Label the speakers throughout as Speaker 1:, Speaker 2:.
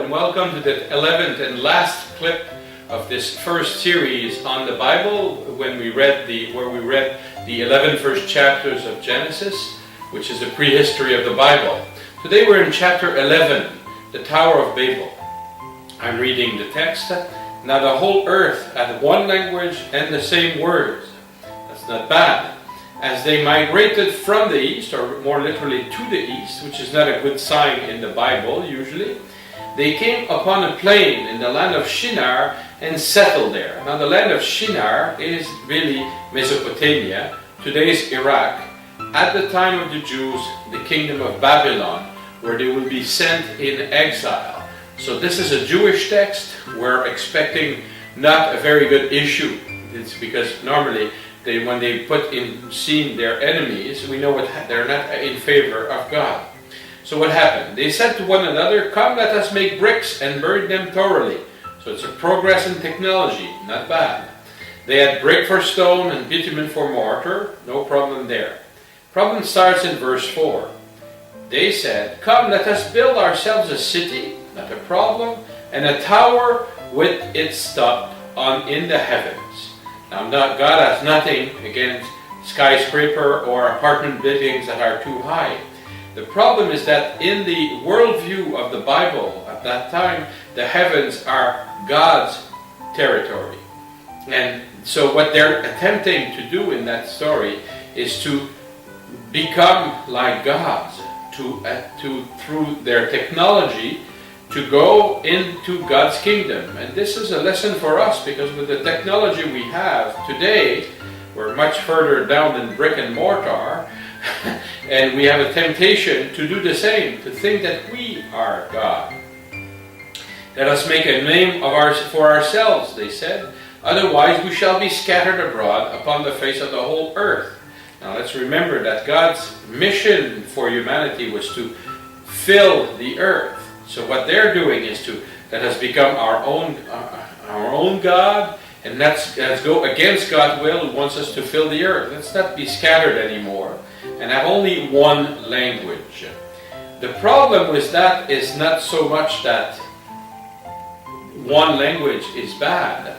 Speaker 1: and welcome to the 11th and last clip of this first series on the Bible, where we read the 11 first chapters of Genesis, which is a prehistory of the Bible. Today we're in chapter 11, the Tower of Babel. I'm reading the text. Now the whole earth had one language and the same words. That's not bad. As they migrated from the east, or more literally to the east, which is not a good sign in the Bible usually, they came upon a plain in the land of Shinar and settled there. Now the land of Shinar is really Mesopotamia, today's Iraq, at the time of the Jews, the kingdom of Babylon, where they will be sent in exile. So this is a Jewish text. We're expecting not a very good issue. It's because normally when they put in scene their enemies, we know they're not in favor of God. So what happened? They said to one another, "Come, let us make bricks and burn them thoroughly." So it's a progress in technology, not bad. They had brick for stone and bitumen for mortar, no problem there. Problem starts in verse 4. They said, "Come, let us build ourselves a city," not a problem, "and a tower with its top in the heavens." Now, God has nothing against skyscraper or apartment buildings that are too high. The problem is that in the worldview of the Bible at that time, the heavens are God's territory. And so what they're attempting to do in that story is to become like gods, through their technology, to go into God's kingdom. And this is a lesson for us, because with the technology we have today, we're much further down than brick and mortar, and we have a temptation to do the same, to think that we are God. "Let us make a name for ourselves," they said, "otherwise we shall be scattered abroad upon the face of the whole earth." Now let's remember that God's mission for humanity was to fill the earth. So what they're doing is to let us become our own God, and let's go against God's will, who wants us to fill the earth. Let's not be scattered anymore and have only one language. The problem with that is not so much that one language is bad.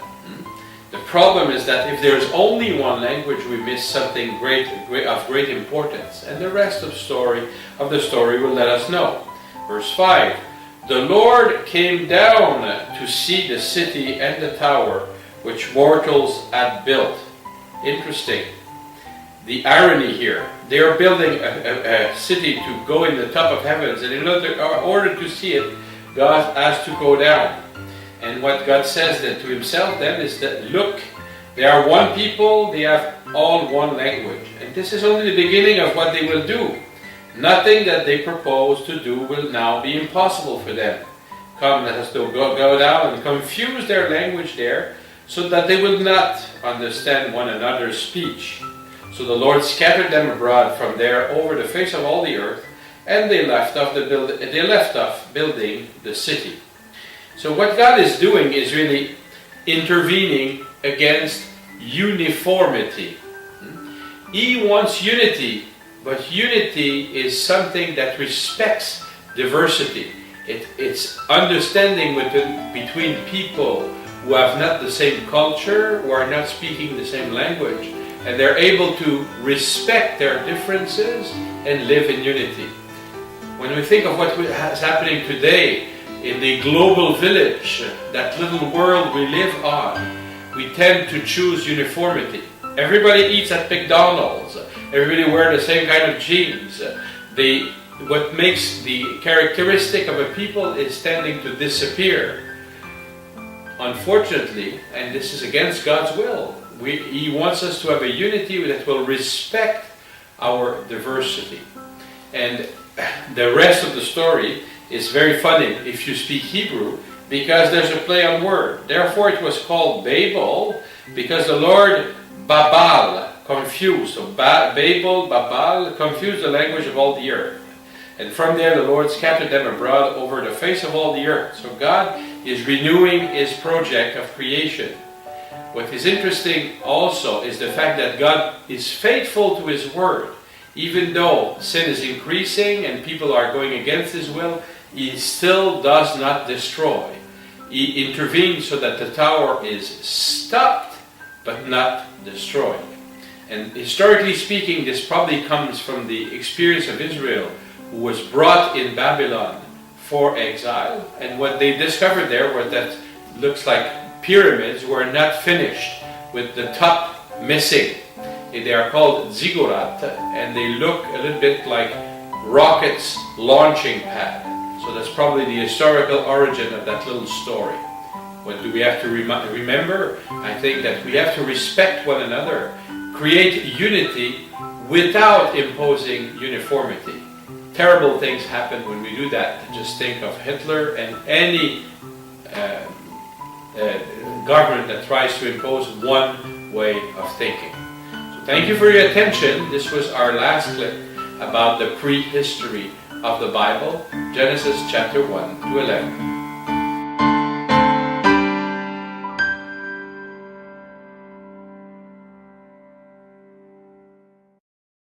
Speaker 1: The problem is that if there's only one language, we miss something of great importance, and the rest of the story will let us know. Verse 5. "The Lord came down to see the city and the tower which mortals had built." Interesting. The irony here. They are building a city to go in the top of heavens, and in order to see it, God has to go down. And what God says then to himself then is that, look, they are one people, they have all one language. And this is only the beginning of what they will do. Nothing that they propose to do will now be impossible for them. Come, let us go down and confuse their language there, so that they will not understand one another's speech. So the Lord scattered them abroad from there over the face of all the earth, and they left off building the city. So what God is doing is really intervening against uniformity. He wants unity. But unity is something that respects diversity. It's understanding between people who have not the same culture, who are not speaking the same language, and they're able to respect their differences and live in unity. When we think of what is happening today in the global village, that little world we live on, we tend to choose uniformity. Everybody eats at McDonald's. Everybody wears the same kind of jeans. What makes the characteristic of a people is tending to disappear. Unfortunately, and this is against God's will, He wants us to have a unity that will respect our diversity. And the rest of the story is very funny if you speak Hebrew, because there's a play on word. Therefore it was called Babel, because the Lord Babal, confused. So Babel, Babal, confused the language of all the earth. And from there the Lord scattered them abroad over the face of all the earth. So God is renewing his project of creation. What is interesting also is the fact that God is faithful to his word. Even though sin is increasing and people are going against his will, He still does not destroy. He intervenes so that the tower is stopped but not destroyed. And historically speaking, this probably comes from the experience of Israel, who was brought in Babylon for exile. And what they discovered there were that looks like pyramids were not finished, with the top missing. They are called ziggurat, and they look a little bit like rockets launching pad. So that's probably the historical origin of that little story. What do we have to remember? I think that we have to respect one another, create unity without imposing uniformity. Terrible things happen when we do that. Just think of Hitler and any government that tries to impose one way of thinking. So thank you for your attention. This was our last clip about the prehistory of the Bible, Genesis chapter 1 to 11.